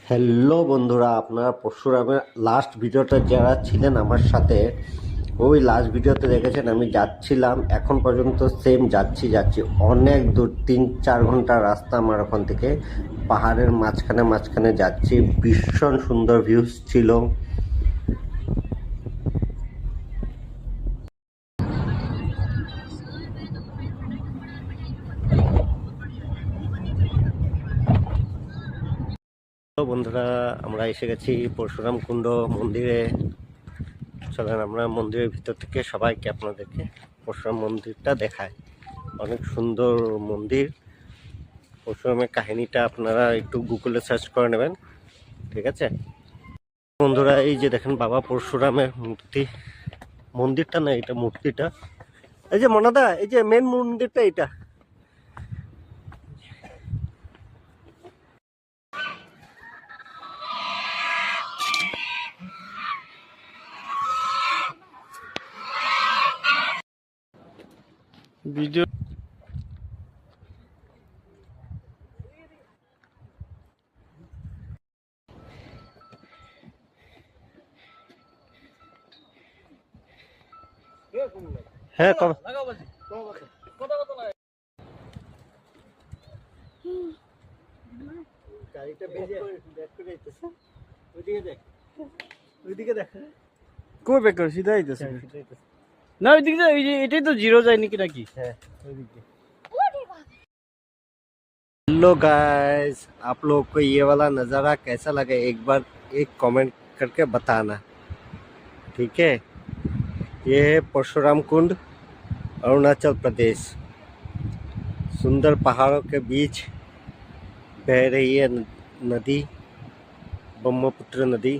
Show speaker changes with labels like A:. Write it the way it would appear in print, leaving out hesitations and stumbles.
A: Hello বন্ধুরা, আপনারা পরশুরামের last ভিডিওটা যারা ছিলেন আমার সাথে, ওই লাস্ট ভিডিওতে দেখেছেন আমি যাচ্ছিলাম। এখন পর্যন্ত সেম যাচ্ছি অনেক দূর, 3-4 ঘন্টা রাস্তা আমার ওখান থেকে। পাহাড়ের মাঝখানে যাচ্ছি, ভীষণ সুন্দর ভিউজ ছিল। তো বন্ধুরা, আমরা এসে গেছি পরশুরাম কুণ্ড মন্দিরে। চলেন আমরা মন্দিরের ভিতর থেকে সবাইকে আপনাদেরকে পরশুরাম মন্দিরটা দেখায়। অনেক সুন্দর মন্দির। পরশুরামের কাহিনীটা আপনারা একটু গুগলে সার্চ করে নেবেন, ঠিক আছে বন্ধুরা। এই যে দেখেন বাবা পরশুরামের মূর্তি, মন্দিরটা না এটা মূর্তিটা। এই যে মনাদা, এই যে মেন মন্দিরটা এটা।
B: ভিডিও
A: হ্যাঁ গাড়িটা বেজে ব্যাক করে যাইতেছে। ওইদিকে দেখ, ওইদিকে দেখ।
B: কই ব্যাক করে সিধা আইতেছে না ওইদিকে যা, ওই যে এটাই তো জিরো যায় নাকি নাকি।
A: হ্যাঁ ওইদিকে। हेलो गाइस, आप लोग को ये वाला नज़ारा कैसा लगे एक बार एक कमेंट करके बताना, ठीक है। ये है परशुराम कुंड, अरुणाचल प्रदेश। सुंदर पहाड़ों के बीच बह रही है नदी, ब्रह्मपुत्र नदी।